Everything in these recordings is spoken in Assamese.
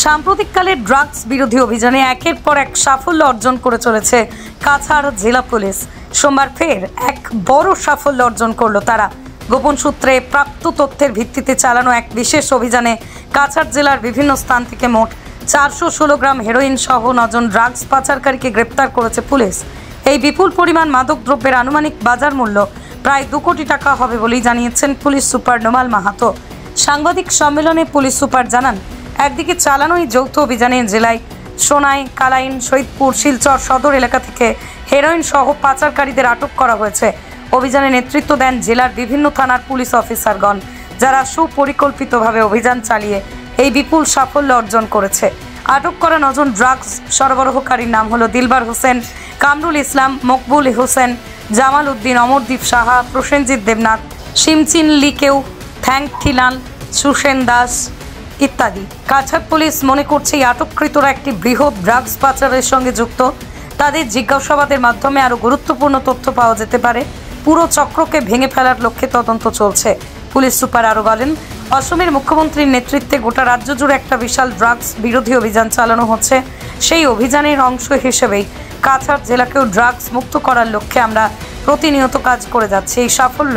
সাম্প্রতিককালে ড্রাগস বিরোধী অভিযানে একের পর এক সাফল্য অর্জন করে চলেছে কাছাড় জেলা পুলিশ। সোমবার ফের এক বড় সাফল্য অর্জন করলো তারা। গোপন সূত্রে প্রাপ্ত তথ্যের ভিত্তিতে চালানো এক বিশেষ অভিযানে কাছাড় জেলার বিভিন্ন স্থান থেকে মোট 416 গ্রাম হেরোইন সহ 9 জন ড্রাগস পাচারকারীকে গ্রেপ্তার করেছে পুলিশ। এই বিপুল পরিমাণ মাদক দ্রব্যের আনুমানিক বাজার মূল্য প্রায় 2 কোটি টাকা হবে বলেই জানিয়েছেন পুলিশ সুপার নোমাল মাহাতো। সাংবাদিক সম্মেলনে পুলিশ সুপার জানান, একদিকে চালানো এই যৌথ অভিযানে জেলায় সোনাই, কালাইন, শহীদপুর, শিলচর সদর এলাকা থেকে হেরোইন সহ পাচারকারীদের আটক করা হয়েছে। অভিযানে নেতৃত্ব দেন জেলার বিভিন্ন থানার পুলিশ অফিসারগণ, যারা সুপরিকল্পিতভাবে অভিযান চালিয়ে এই বিপুল সাফল্য অর্জন করেছে। আটক করা 9 জন ড্রাগস সরবরাহকারীর নাম হলো দিলবার হোসেন, কামরুল ইসলাম, মকবুল হোসেন, জামাল উদ্দিন, অমরদীপ সাহা, প্রসেনজিৎ দেবনাথ, শিমচিন লিকেউ, থ্যাংক ঠিলান, সুসেন দাস ইত্যাদি। কাছাড় পুলিশ মনে করছে এই আটককৃতরা একটি বৃহৎ ড্রাগস পাচারের সঙ্গে যুক্ত। তাদের জিজ্ঞাসাবাদের মাধ্যমে আরও গুরুত্বপূর্ণ তথ্য পাওয়া যেতে পারে। পুরো চক্রকে ভেঙে ফেলার লক্ষ্যে তদন্ত চলছে। পুলিশ সুপার আরও বলেন, অসমের মুখ্যমন্ত্রীর নেতৃত্বে গোটা রাজ্য জুড়ে একটা বিশাল ড্রাগস বিরোধী অভিযান চালানো হচ্ছে। সেই অভিযানের অংশ হিসেবেই কাছাড় জেলাকেও ড্রাগস মুক্ত করার লক্ষ্যে আমরা প্রতিনিয়ত কাজ করে যাচ্ছি। এই সাফল্য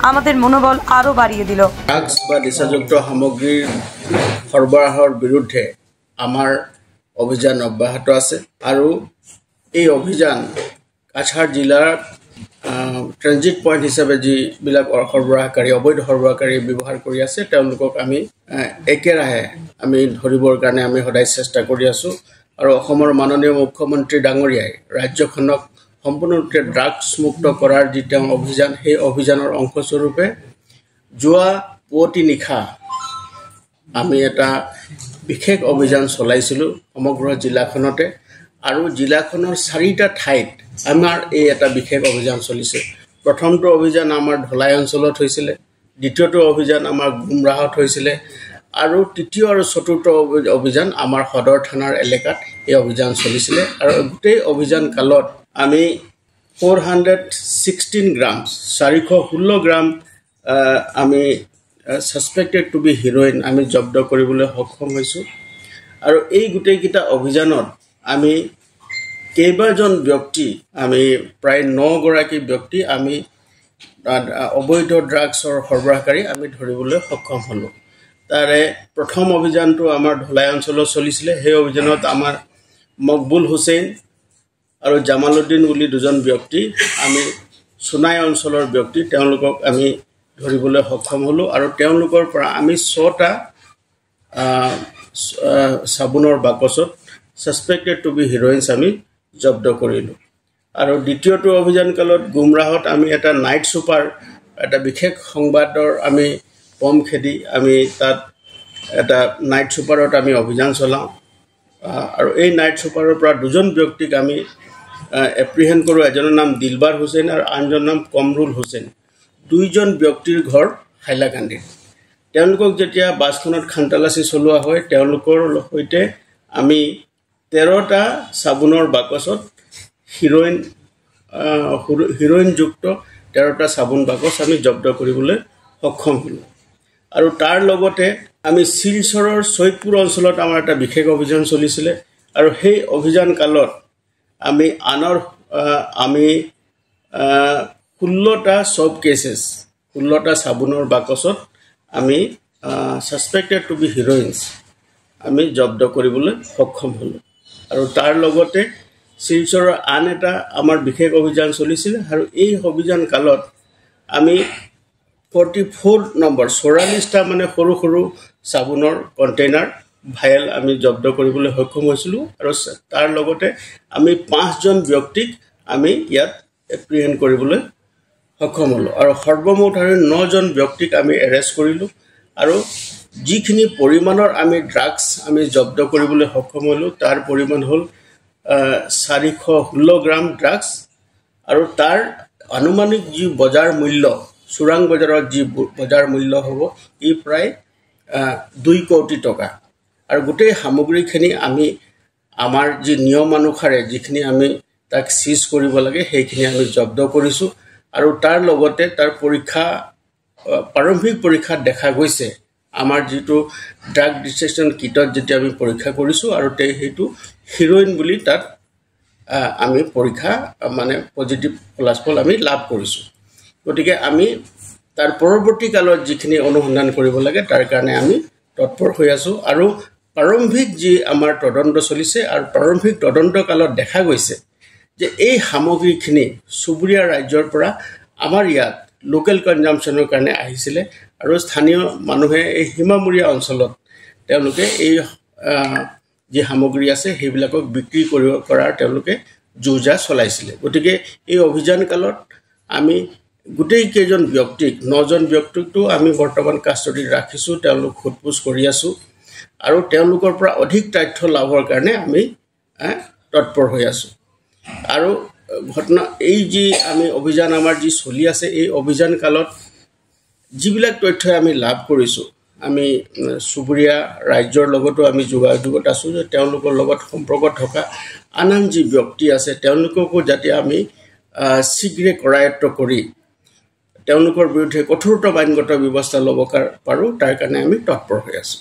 আমাদের মনোবল আরও বাড়িয়ে দিল। ড্রাগস বা নিচাযুক্ত সামগ্ৰীৰ সৰবৰাহৰ বিৰুদ্ধে আমাৰ অভিযান অব্যাহত আছে আৰু এই অভিযান কাছাড় জিলাৰ ট্ৰেনজিট পইণ্ট হিচাপে যিবিলাক সৰবৰাহকাৰী অবৈধ সৰবৰাহকাৰী ব্যৱহাৰ কৰি আছে তেওঁলোকক আমি একেৰাহে আমি ধৰিবৰ কাৰণে আমি সদায় চেষ্টা কৰি আছোঁ। আৰু অসমৰ মাননীয় মুখ্যমন্ত্ৰী ডাঙৰীয়াই ৰাজ্যখনক সম্পূৰ্ণৰূপে ড্ৰাগছ মুক্ত কৰাৰ যি তেওঁ অভিযান, সেই অভিযানৰ অংশস্বৰূপে যোৱা পুৱতি নিশা আমি এটা বিশেষ অভিযান চলাইছিলোঁ সমগ্ৰ জিলাখনতে। আৰু জিলাখনৰ 4টা ঠাইত আমাৰ এই এটা বিশেষ অভিযান চলিছে। প্ৰথমটো অভিযান আমাৰ ঢলাই অঞ্চলত হৈছিলে, দ্বিতীয়টো অভিযান আমাৰ গুমৰাহত হৈছিলে, আৰু তৃতীয় আৰু চতুৰ্থ অভিযান আমাৰ সদৰ থানাৰ এলেকাত এই অভিযান চলিছিলে। আৰু গোটেই অভিযান কালত আমি 416 গ্ৰাম 416 গ্ৰাম আমি ছাছপেক্টেড টু বি হিৰ'ইন আমি জব্দ কৰিবলৈ সক্ষম হৈছোঁ। আৰু এই গোটেইকেইটা অভিযানত আমি কেইবাজন ব্যক্তি, আমি প্ৰায় 9 গৰাকী ব্যক্তি আমি অবৈধ ড্ৰাগছৰ সৰবৰাহকাৰী আমি ধৰিবলৈ সক্ষম হ'লোঁ। তাৰে প্ৰথম অভিযানটো আমাৰ ঢলাই অঞ্চলত চলিছিলে। সেই অভিযানত আমাৰ মকবুল হুছেইন আৰু জামাল উদ্দিন বুলি 2জন ব্যক্তি, আমি সোনাই অঞ্চলৰ ব্যক্তি, তেওঁলোকক আমি ধৰিবলৈ সক্ষম হ'লোঁ। আৰু তেওঁলোকৰ পৰা আমি 6টা চাবোনৰ বাকচত ছাছপেক্টেড টু বি হিৰ'ইনছ আমি জব্দ কৰিলোঁ। আৰু দ্বিতীয়টো অভিযান কালত গুমৰাহত আমি এটা নাইট ছুপাৰ, এটা বিশেষ সংবাদৰ আমি পম খেদি আমি তাত এটা নাইট ছুপাৰত আমি অভিযান চলাওঁ। আৰু এই নাইট ছুপাৰৰ পৰা 2জন ব্যক্তিক আমি এপ্ৰিহেণ্ড কৰোঁ। এজনৰ নাম দিলবাৰ হুছেইন আৰু আনজনৰ নাম কমৰুল হুছেইন। 2জন ব্যক্তিৰ ঘৰ হাইলাকান্দিত। তেওঁলোকক যেতিয়া বাছখনত খানতালাচী চলোৱা হয়, তেওঁলোকৰ সৈতে আমি 13টা চাবোনৰ বাকচত হিৰ'ইনযুক্ত 13টা চাবোন বাকচ আমি জব্দ কৰিবলৈ সক্ষম হ'লোঁ। আৰু তাৰ লগতে আমি শিলচৰৰ শহীদপুৰ অঞ্চলত আমাৰ এটা বিশেষ অভিযান চলিছিলে। আৰু সেই অভিযান কালত আমি 16টা চব কেছেছ 16টা চাবোনৰ বাকচত আমি ছাছপেক্টেড টু বি হিৰ'ইনছ আমি জব্দ কৰিবলৈ সক্ষম হ'লোঁ। আৰু তাৰ লগতে শিলচৰৰ আন এটা আমাৰ বিশেষ অভিযান চলিছিলে। আৰু এই অভিযান কালত আমি 44 নম্বৰ 44টা মানে সৰু সৰু চাবোনৰ কণ্টেইনাৰ ভায়েল আমি জব্দ কৰিবলৈ সক্ষম হৈছিলোঁ। আৰু তাৰ লগতে আমি 5জন ব্যক্তিক আমি ইয়াত এপ্ৰিহেণ্ড কৰিবলৈ সক্ষম হ'লোঁ। আৰু সৰ্বমুঠ আৰু 9জন ব্যক্তিক আমি এৰেষ্ট কৰিলোঁ। আৰু যিখিনি পৰিমাণৰ আমি ড্ৰাগছ আমি জব্দ কৰিবলৈ সক্ষম হ'লোঁ, তাৰ পৰিমাণ হ'ল 416 গ্ৰাম ড্ৰাগছ। আৰু তাৰ আনুমানিক যি বজাৰ মূল্য, চোৰাং বজাৰত যি বজাৰ মূল্য হ'ব, ই প্ৰায় 2 কোটি টকা। আৰু গোটেই সামগ্ৰীখিনি আমি আমাৰ যি নিয়মানুসাৰে যিখিনি আমি তাক চিজ কৰিব লাগে সেইখিনি আমি জব্দ কৰিছোঁ। আৰু তাৰ লগতে তাৰ প্ৰাৰম্ভিক পৰীক্ষাত দেখা গৈছে আমাৰ যিটো ড্ৰাগ ডিটেকশ্যন কিটত যেতিয়া আমি পৰীক্ষা কৰিছোঁ আৰু সেইটো হিৰ'ইন বুলি তাত আমি পৰীক্ষা মানে পজিটিভ ফলাফল আমি লাভ কৰিছোঁ। গতিকে আমি তাৰ পৰৱৰ্তী কালত যিখিনি অনুসন্ধান কৰিব লাগে তাৰ কাৰণে আমি তৎপৰ হৈ আছোঁ। আৰু প্ৰাৰম্ভিক যি আমাৰ তদন্ত চলিছে আৰু প্ৰাৰম্ভিক তদন্ত কালত দেখা গৈছে যে এই সামগ্ৰীখিনি চুবুৰীয়া ৰাজ্যৰ পৰা আমাৰ ইয়াত লোকেল কনজামশ্যনৰ কাৰণে আহিছিলে আৰু স্থানীয় মানুহে এই সীমামূৰীয়া অঞ্চলত তেওঁলোকে এই যি সামগ্ৰী আছে সেইবিলাকক বিক্ৰী কৰাৰ তেওঁলোকে যোজা চলাইছিলে। গতিকে এই অভিযান কালত আমি গোটেই কেইজন ব্যক্তিক 9জন ব্যক্তিকটো আমি বৰ্তমান কাষ্টডিত ৰাখিছোঁ, তেওঁলোক সোধপোছ কৰি আছোঁ আৰু তেওঁলোকৰ পৰা অধিক তথ্য লাভৰ কাৰণে আমি তৎপৰ হৈ আছোঁ। আৰু ঘটনা এই যি আমি অভিযান আমাৰ যি চলি আছে এই অভিযান কালত যিবিলাক তথ্য আমি লাভ কৰিছোঁ, আমি চুবুৰীয়া ৰাজ্যৰ লগতো আমি যোগাযোগত আছোঁ যে তেওঁলোকৰ লগত সম্পৰ্কত থকা আন যি ব্যক্তি আছে তেওঁলোককো যাতে আমি শীঘ্ৰে কৰায়ত্ব কৰি তেওঁলোকৰ বিৰুদ্ধে কঠোৰতম আইনগত ব্যৱস্থা ল'ব পাৰোঁ তাৰ কাৰণে আমি তৎপৰ হৈ আছোঁ।